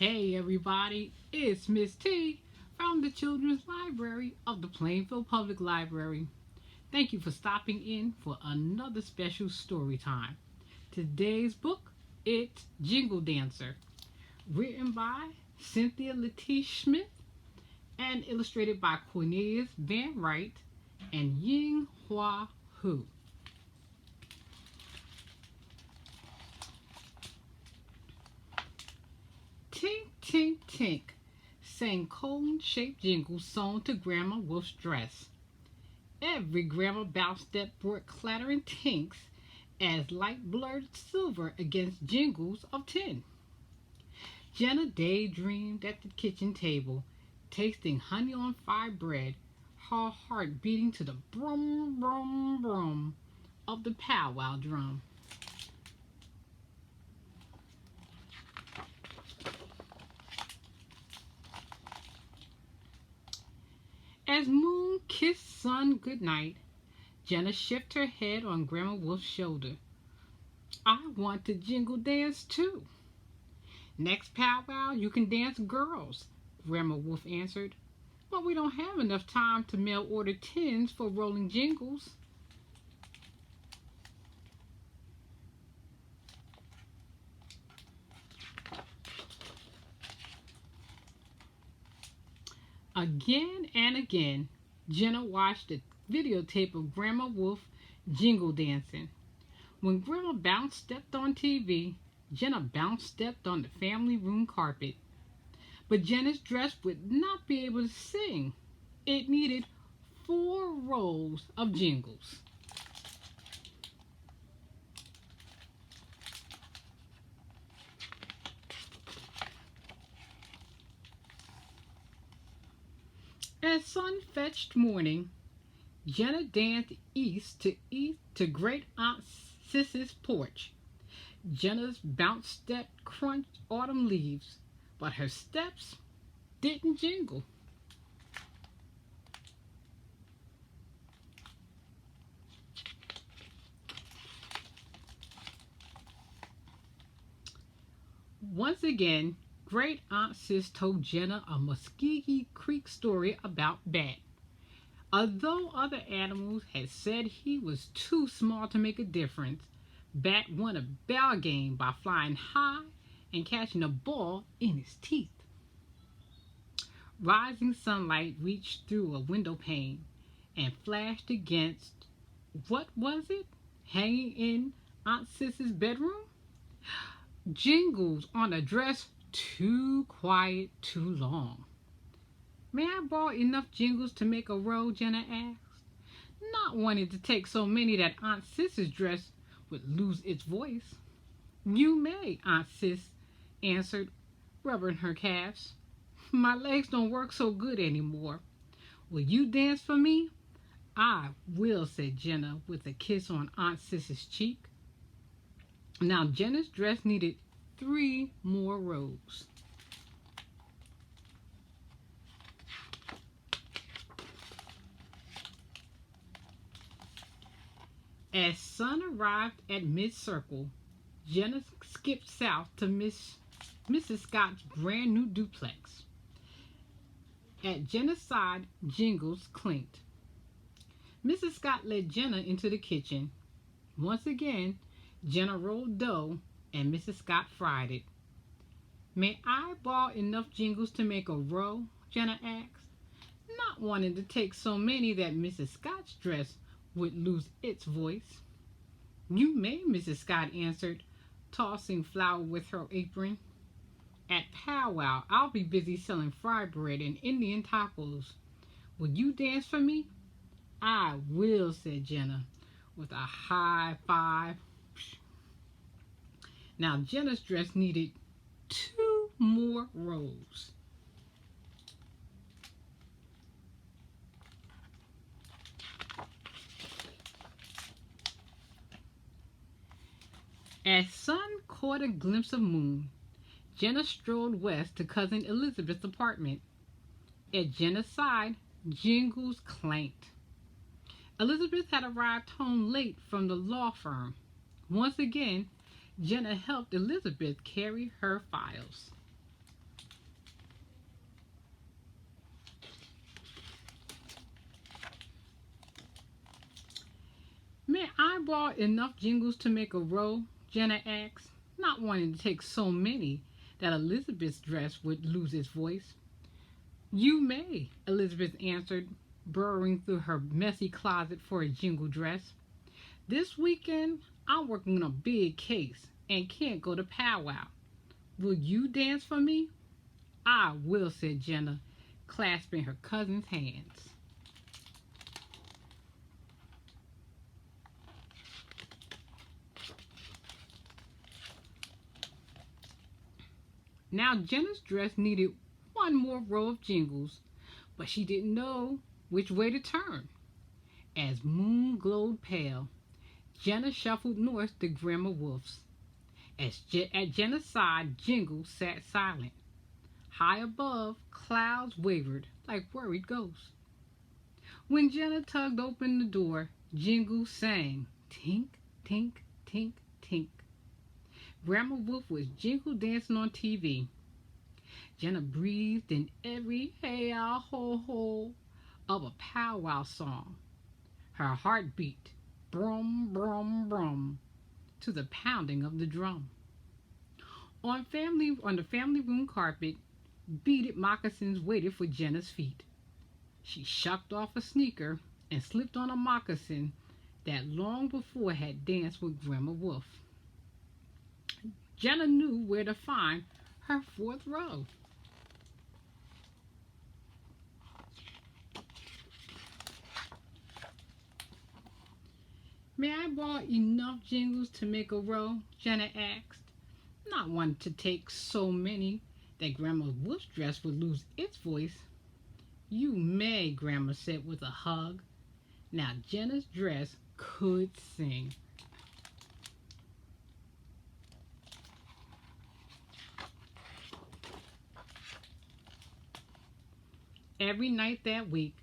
Hey everybody, it's Miss T from the Children's Library of the Plainfield Public Library. Thank you for stopping in for another special story time. Today's book, it's Jingle Dancer, written by Cynthia Leitich Smith and illustrated by Cornelius Van Wright and Ying Hua Hu. Tink, tink, tink, sang cone-shaped jingles sewn to Grandma Wolf's dress. Every Grandma bounce step brought clattering tinks as light blurred silver against jingles of tin. Jenna daydreamed at the kitchen table, tasting honey-on-fire bread, her heart beating to the brum, brum, brum of the powwow drum. As Moon kissed Sun goodnight, Jenna shifted her head on Grandma Wolf's shoulder. I want to jingle dance too. Next powwow you can dance girls, Grandma Wolf answered. But we don't have enough time to mail order tins for rolling jingles. Again and again, Jenna watched the videotape of Grandma Wolf jingle dancing. When Grandma bounce stepped on TV, Jenna bounce stepped on the family room carpet. But Jenna's dress would not be able to sing. It needed 4 rows of jingles. As sun-fetched morning, Jenna danced east to Great Aunt Sis's porch. Jenna's bounce step crunched autumn leaves, but her steps didn't jingle. Once again, Great Aunt Sis told Jenna a Muskogee Creek story about Bat. Although other animals had said he was too small to make a difference, Bat won a ball game by flying high and catching a ball in his teeth. Rising sunlight reached through a window pane and flashed against, what was it, hanging in Aunt Sis's bedroom? Jingles on a dress too quiet, too long. May I borrow enough jingles to make a row? Jenna asked, not wanting to take so many that Aunt Sis's dress would lose its voice. You may, Aunt Sis answered, rubbing her calves. My legs don't work so good anymore. Will you dance for me? I will, said Jenna with a kiss on Aunt Sis's cheek. Now Jenna's dress needed 3 more rows. As Sun arrived at mid-circle, Jenna skipped south to Mrs. Scott's brand new duplex. At Jenna's side, jingles clinked. Mrs. Scott led Jenna into the kitchen. Once again, Jenna rolled dough and Mrs. Scott fried it. May I borrow enough jingles to make a row? Jenna asked, not wanting to take so many that Mrs. Scott's dress would lose its voice. You may, Mrs. Scott answered, tossing flour with her apron. At powwow, I'll be busy selling fried bread and Indian tacos. Will you dance for me? I will, said Jenna with a high five. Now Jenna's dress needed 2 more rows. As Sun caught a glimpse of Moon, Jenna strolled west to Cousin Elizabeth's apartment. At Jenna's side, jingles clanked. Elizabeth had arrived home late from the law firm. Once again, Jenna helped Elizabeth carry her files. May I borrow enough jingles to make a row? Jenna asked, not wanting to take so many that Elizabeth's dress would lose its voice. You may, Elizabeth answered, burrowing through her messy closet for a jingle dress. This weekend, I'm working on a big case and can't go to powwow. Will you dance for me? I will, said Jenna, clasping her cousin's hands. Now Jenna's dress needed one more row of jingles, but she didn't know which way to turn. As moon glowed pale, Jenna shuffled north to Grandma Wolf's. At Jenna's side, Jingle sat silent. High above, clouds wavered like worried ghosts. When Jenna tugged open the door, Jingle sang, tink, tink, tink, tink. Grandma Wolf was jingle dancing on TV. Jenna breathed in every hey-ah-ho-ho of a powwow song. Her heart beat, brum, brum, brum, to the pounding of the drum. On the family room carpet, beaded moccasins waited for Jenna's feet. She shucked off a sneaker and slipped on a moccasin that long before had danced with Grandma Wolf. Jenna knew where to find her fourth row. May I borrow enough jingles to make a row? Jenna asked, not wanting to take so many that Grandma Wolf's dress would lose its voice. You may, Grandma said with a hug. Now Jenna's dress could sing. Every night that week,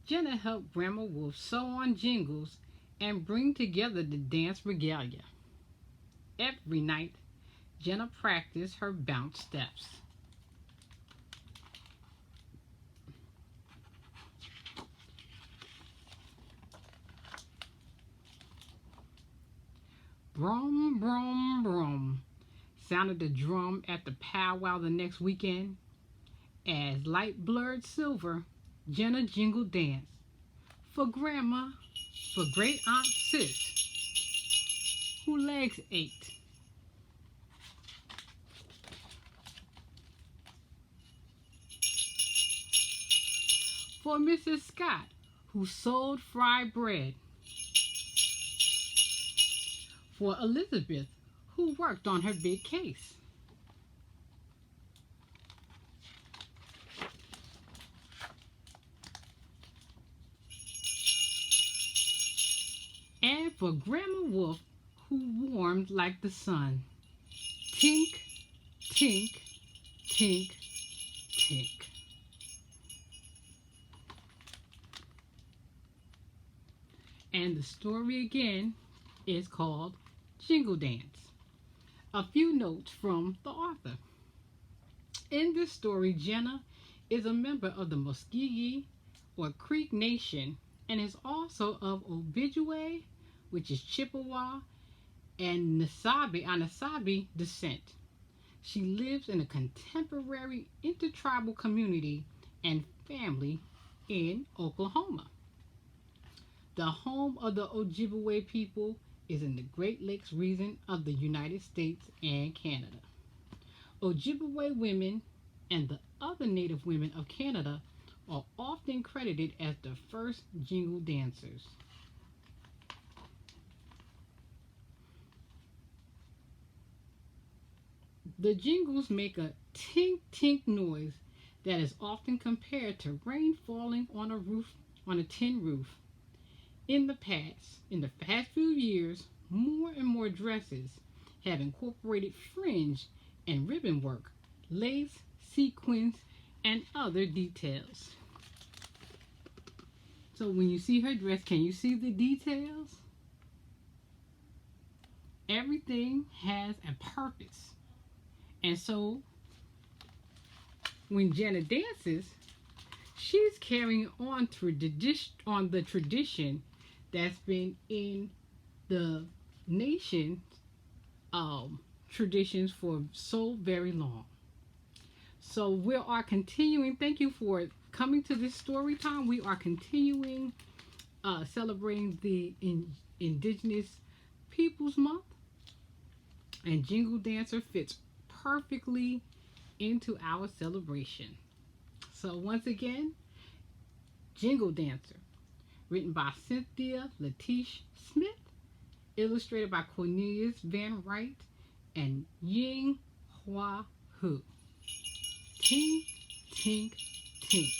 Jenna helped Grandma Wolf sew on jingles and bring together the dance regalia. Every night, Jenna practiced her bounce steps. Brum, brum, brum, sounded the drum at the powwow the next weekend. As light blurred silver, Jenna jingle danced. For Grandma, for Great Aunt Sis, whose legs ached. For Mrs. Scott, who sold fried bread. For Elizabeth, who worked on her big case. And for Grandma Wolf, who warmed like the sun. Tink, tink, tink, tink. And the story again is called Jingle Dance. A few notes from the author. In this story, Jenna is a member of the Muskogee or Creek Nation and is also of Ojibwe, which is Chippewa, and Anasabi descent. She lives in a contemporary intertribal community and family in Oklahoma. The home of the Ojibwe people is in the Great Lakes region of the United States and Canada. Ojibwe women and the other Native women of Canada are often credited as the first jingle dancers. The jingles make a tink-tink noise that is often compared to rain falling on a tin roof. In the past few years, more and more dresses have incorporated fringe and ribbon work, lace, sequins, and other details. So when you see her dress, can you see the details? Everything has a purpose. And so when Jenna dances, she's carrying on the tradition that's been in the nation traditions for so very long. So we are continuing. Thank you for coming to this story time. We are continuing celebrating the Indigenous Peoples Month, and Jingle Dancer fits perfectly into our celebration. So once again, Jingle Dancer, written by Cynthia Leitich Smith, illustrated by Cornelius Van Wright and Ying Hua Hu. Tink, tink, tink.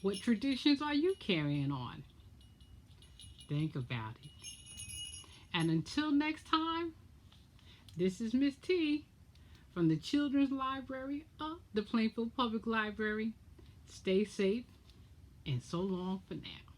What traditions are you carrying on? Think about it. And until next time, this is Miss T from the Children's Library of the Plainfield Public Library. Stay safe and so long for now.